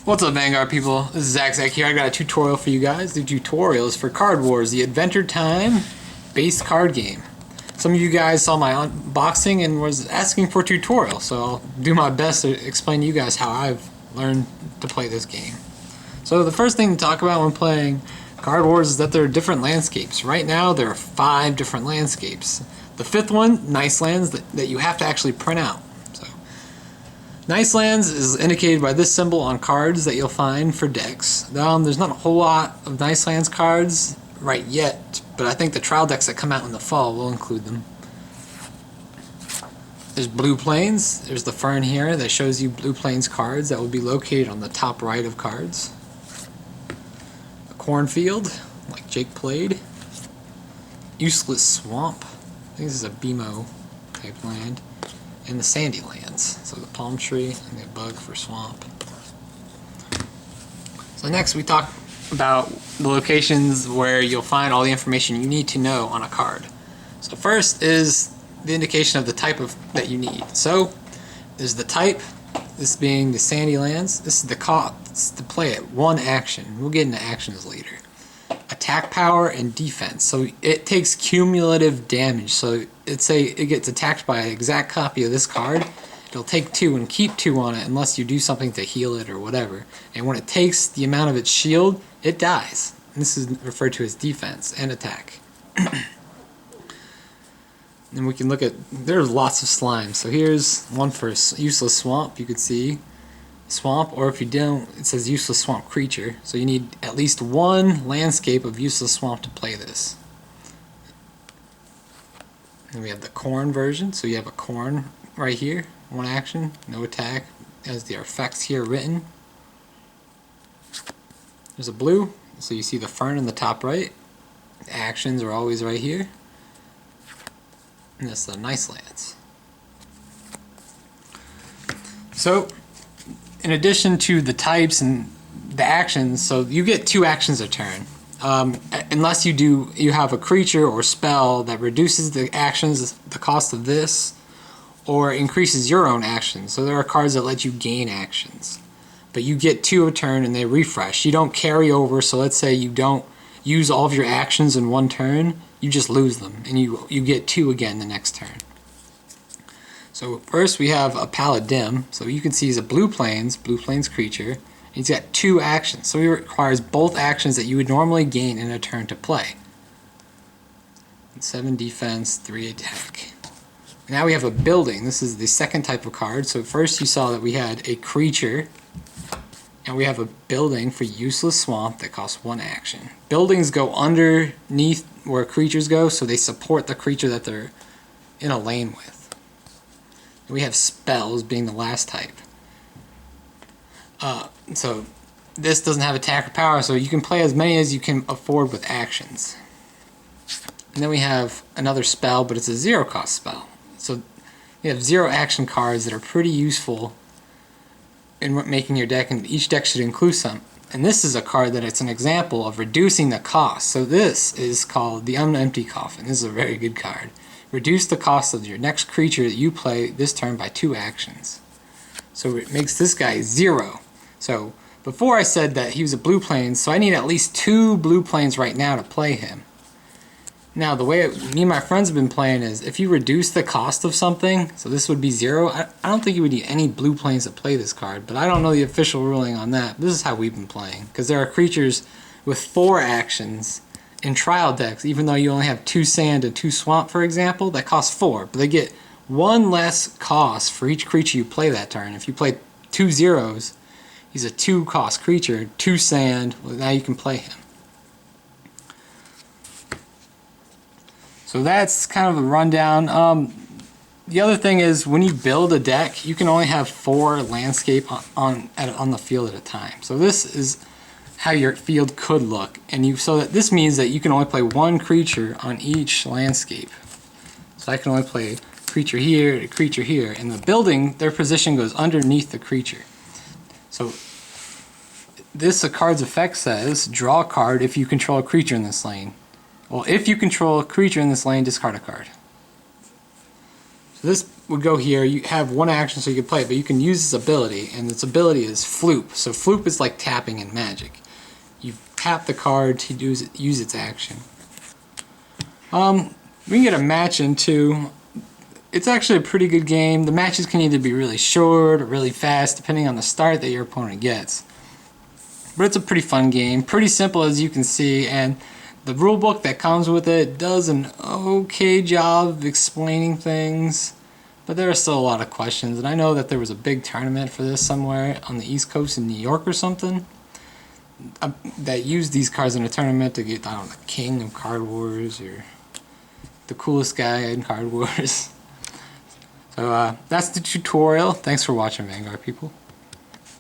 What's up, Vanguard people? This is Zach here. I got a tutorial for you guys. The tutorial is for Card Wars, the Adventure Time based card game. Some of you guys saw my unboxing and was asking for a tutorial, so I'll do my best to explain to you guys how I've learned to play this game. So the first thing to talk about when playing Card Wars is that there are different landscapes. Right now there are 5 different landscapes. The 5th one, Nice Lands, that you have to actually print out. Nice Lands is indicated by this symbol on cards that you'll find for decks. There's not a whole lot of Nice Lands cards right yet, but I think the trial decks that come out in the fall will include them. There's Blue Plains. There's the fern here that shows you Blue Plains cards that will be located on the top right of cards. A cornfield, like Jake played. Useless Swamp. I think this is a BMO type land. And the sandy lands, so the palm tree and the bug for swamp. So next we talk about the locations where you'll find all the information you need to know on a card. So first is the indication of the type that you need. So there's the type, this being the sandy lands. This is the cost to play it, 1 action. We'll get into actions later. Attack power and defense. So it takes cumulative damage. So say it gets attacked by an exact copy of this card, it'll take 2 and keep 2 on it unless you do something to heal it or whatever. And when it takes the amount of its shield, it dies. And this is referred to as defense and attack. And we can look at, there's lots of slime. So here's one for Useless Swamp. You could see swamp, or if you don't, it says Useless Swamp Creature. So you need at least 1 landscape of Useless Swamp to play this. And we have the corn version, so you have a corn right here, 1 action, no attack, as the effects here written. There's a blue, so you see the fern in the top right. The actions are always right here. And that's the Nice Lands. So in addition to the types and the actions, so you get 2 actions a turn. Unless you have a creature or spell that reduces the actions, the cost of this, or increases your own actions. So there are cards that let you gain actions. But you get 2 a turn and they refresh. You don't carry over, so let's say you don't use all of your actions in 1 turn, you just lose them, and you get 2 again the next turn. So first we have a Paladin, so you can see he's a Blue Plains creature. He's got 2 actions, so he requires both actions that you would normally gain in a turn to play. 7 defense, 3 attack. Now we have a building. This is the second type of card. So first you saw that we had a creature, and we have a building for Useless Swamp that costs 1 action. Buildings go underneath where creatures go, so they support the creature that they're in a lane with. We have spells being the last type. So this doesn't have attack or power, so you can play as many as you can afford with actions. And then we have another spell, but it's a 0 cost spell. So you have 0 action cards that are pretty useful in making your deck, and each deck should include some. And this is a card that it's an example of reducing the cost. So this is called the Unempty Coffin. This is a very good card. Reduce the cost of your next creature that you play this turn by 2 actions. So it makes this guy 0. So before I said that he was a Blue Plains, so I need at least 2 Blue Plains right now to play him. Now the way me and my friends have been playing is if you reduce the cost of something, so this would be 0, I don't think you would need any Blue Plains to play this card, but I don't know the official ruling on that. This is how we've been playing, because there are creatures with 4 actions in trial decks, even though you only have 2 sand and 2 swamp, for example, that cost 4, but they get 1 less cost for each creature you play that turn. If you play 2 zeros, he's a 2 cost creature, 2 sand, well, now you can play him. So that's kind of a rundown. The other thing is when you build a deck, you can only have 4 landscape on the field at a time. So this is how your field could look, and so that this means that you can only play 1 creature on each landscape. So I can only play creature here, a creature here. In the building, their position goes underneath the creature. So this card's effect says draw a card if you control a creature in this lane. Well, if you control a creature in this lane, discard a card. So this would go here. You have one action so you can play it, but you can use this ability, and its ability is Floop. So Floop is like tapping in Magic. You tap the card to use its action. We can get a match in too. It's actually a pretty good game. The matches can either be really short or really fast, depending on the start that your opponent gets. But it's a pretty fun game, pretty simple as you can see, and the rulebook that comes with it does an okay job of explaining things, but there are still a lot of questions. And I know that there was a big tournament for this somewhere on the East Coast in New York or something that used these cards in a tournament to get, I don't know, the king of Card Wars or the coolest guy in Card Wars. So that's the tutorial. Thanks for watching, Vanguard people.